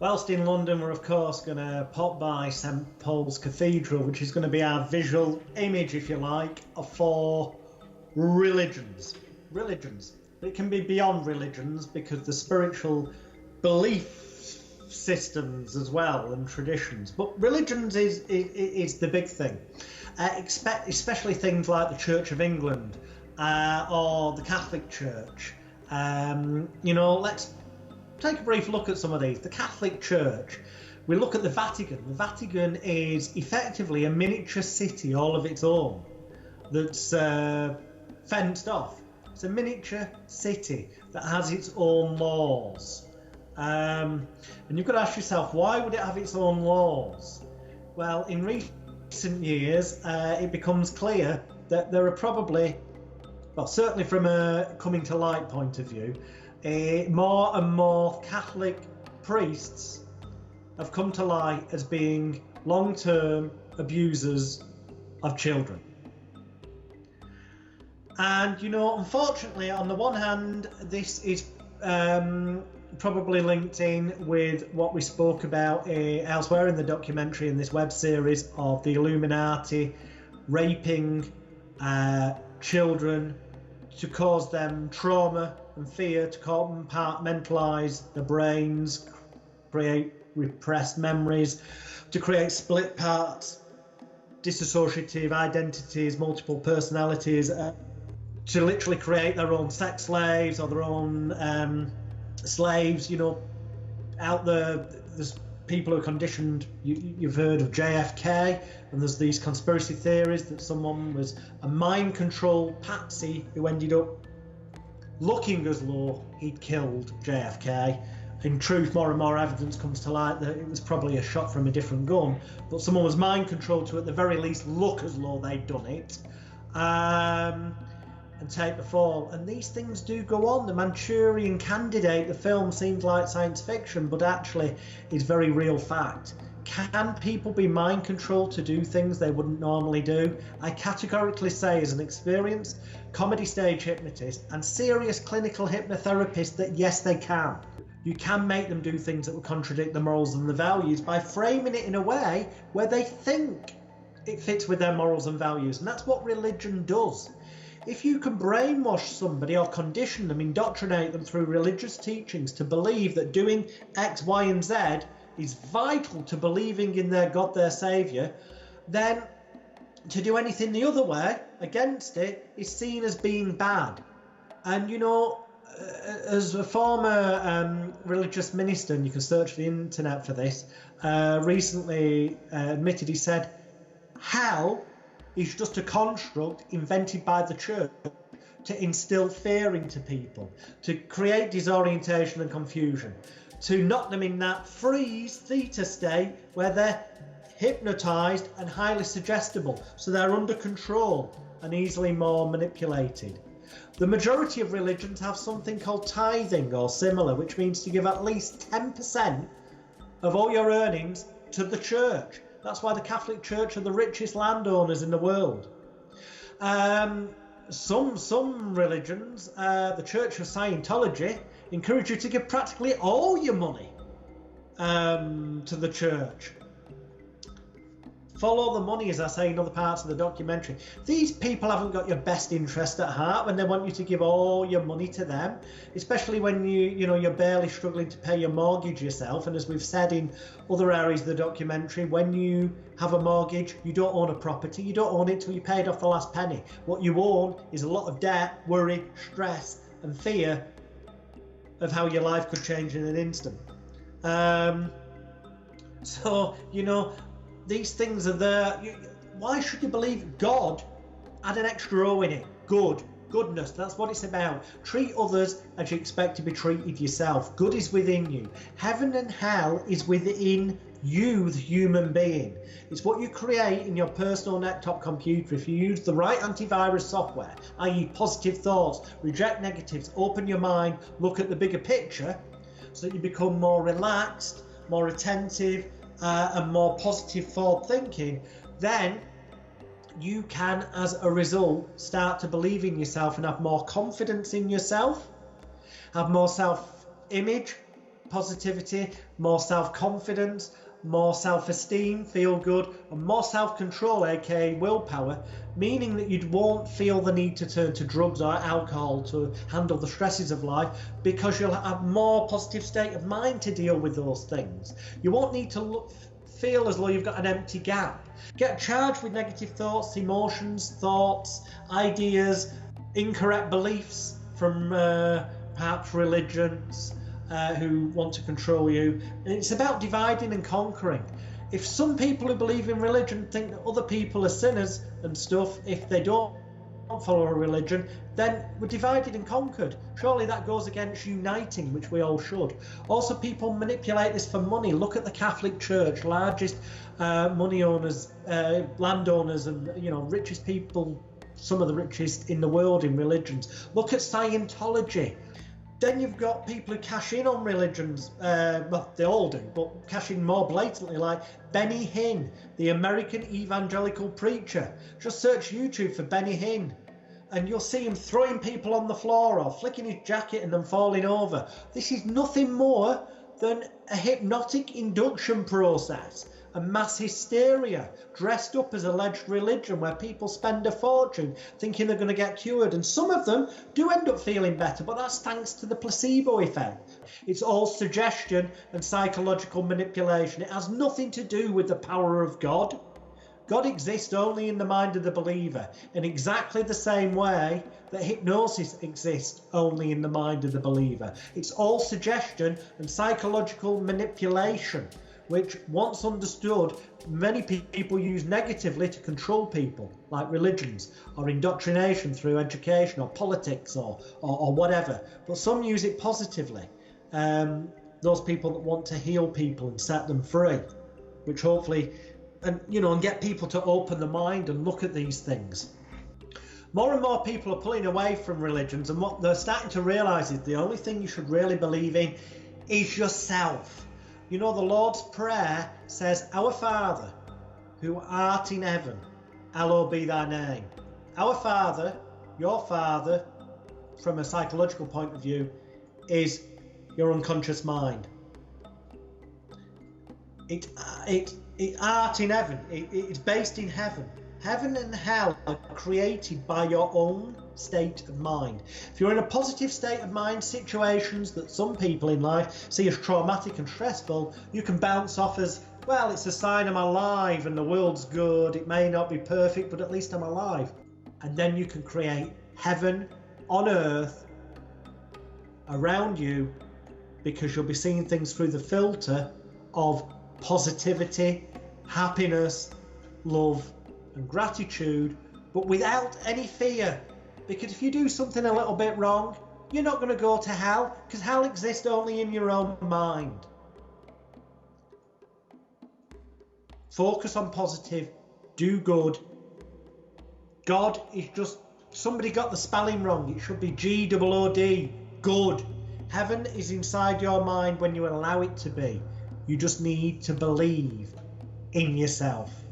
whilst in London, we're of course going to pop by St Paul's Cathedral, which is going to be our visual image, if you like, for religions. But it can be beyond religions, because the spiritual belief systems as well, and traditions. But religions is the big thing, especially things like the Church of England or the Catholic Church. Let's take a brief look at some of these. The Catholic Church, we look at the Vatican. The Vatican is effectively a miniature city all of its own that's fenced off. It's a miniature city that has its own laws. And you've got to ask yourself, why would it have its own laws? Well, in recent years, it becomes clear that there are probably, well, certainly from a coming to light point of view, more and more Catholic priests have come to light as being long-term abusers of children. And, unfortunately, on the one hand, this is probably linked in with what we spoke about elsewhere in the documentary, in this web series, of the Illuminati raping children to cause them trauma and fear, to compartmentalise the brains, create repressed memories, to create split parts, dissociative identities, multiple personalities, to literally create their own sex slaves or their own slaves. Out there's people who are conditioned. You've heard of JFK, and there's these conspiracy theories that someone was a mind control patsy who ended up looking as though he'd killed JFK. In truth, more and more evidence comes to light that it was probably a shot from a different gun, but someone was mind controlled to at the very least look as though they'd done it, and take the fall. And these things do go on. The Manchurian Candidate, the film, seems like science fiction, but actually is very real fact. Can people be mind controlled to do things they wouldn't normally do? I categorically say, as an experienced comedy stage hypnotist and serious clinical hypnotherapist, that yes, they can. You can make them do things that would contradict the morals and the values by framing it in a way where they think it fits with their morals and values. And that's what religion does. If you can brainwash somebody or condition them, indoctrinate them through religious teachings to believe that doing X, Y, and Z is vital to believing in their God, their saviour, then to do anything the other way against it is seen as being bad. And as a former religious minister, and you can search the internet for this, recently admitted, he said, hell is just a construct invented by the church to instill fear into people, to create disorientation and confusion, to knock them in that freeze theta state where they're hypnotised and highly suggestible, so they're under control and easily more manipulated. The majority of religions have something called tithing or similar, which means to give at least 10% of all your earnings to the church. That's why the Catholic Church are the richest landowners in the world. Some religions, the Church of Scientology, encourage you to give practically all your money to the church. Follow the money, as I say in other parts of the documentary. These people haven't got your best interest at heart when they want you to give all your money to them, especially when you're barely struggling to pay your mortgage yourself. And as we've said in other areas of the documentary, when you have a mortgage, you don't own a property. You don't own it till you paid off the last penny. What you own is a lot of debt, worry, stress, and fear of how your life could change in an instant. These things are there. Why should you believe God had an extra O in it? Goodness, that's what it's about. Treat others as you expect to be treated yourself. Good is within you. Heaven and hell is within you, the human being. It's what you create in your personal desktop computer. If you use the right antivirus software, i.e. positive thoughts, reject negatives, open your mind, look at the bigger picture, so that you become more relaxed, more attentive, and more positive forward thinking, then you can, as a result, start to believe in yourself and have more confidence in yourself, have more self-image, positivity, more self-confidence, more self-esteem, feel good, and more self-control, aka willpower, meaning that you won't feel the need to turn to drugs or alcohol to handle the stresses of life, because you'll have more positive state of mind to deal with those things. You won't need to feel as though you've got an empty gap. Get charged with negative thoughts, emotions, thoughts, ideas, incorrect beliefs from perhaps religions who want to control you. And it's about dividing and conquering. If some people who believe in religion think that other people are sinners and stuff if they don't follow a religion, then we're divided and conquered. Surely that goes against uniting, which we all should. Also, people manipulate this for money. Look at the Catholic Church, largest money owners, landowners, and richest people, some of the richest in the world in religions. Look at Scientology. Then you've got people who cash in on religions, well, they all do, but cash in more blatantly, like Benny Hinn, the American evangelical preacher. Just search YouTube for Benny Hinn, and you'll see him throwing people on the floor or flicking his jacket and then falling over. This is nothing more than a hypnotic induction process, a mass hysteria dressed up as alleged religion, where people spend a fortune thinking they're going to get cured, and some of them do end up feeling better, but that's thanks to the placebo effect. It's all suggestion and psychological manipulation. It has nothing to do with the power of God. God exists only in the mind of the believer, in exactly the same way that hypnosis exists only in the mind of the believer. It's all suggestion and psychological manipulation, which, once understood, many people use negatively to control people, like religions, or indoctrination through education, or politics, or whatever. But some use it positively. Those people that want to heal people and set them free, which hopefully, and get people to open the mind and look at these things. More and more people are pulling away from religions, and what they're starting to realise is the only thing you should really believe in is yourself. The Lord's Prayer says, "Our Father, who art in heaven, hallowed be thy name." Our Father, your Father, from a psychological point of view, is your unconscious mind. It art in heaven. It's based in heaven. Heaven and hell are created by your own state of mind. If you're in a positive state of mind, situations that some people in life see as traumatic and stressful, you can bounce off as, well, it's a sign I'm alive and the world's good. It may not be perfect, but at least I'm alive. And then you can create heaven on earth around you, because you'll be seeing things through the filter of positivity, happiness, love, and gratitude, but without any fear. Because if you do something a little bit wrong, you're not going to go to hell, because hell exists only in your own mind. Focus on positive, do good. God is just, somebody got the spelling wrong. It should be G-O-O-D, good. Heaven is inside your mind when you allow it to be. You just need to believe in yourself.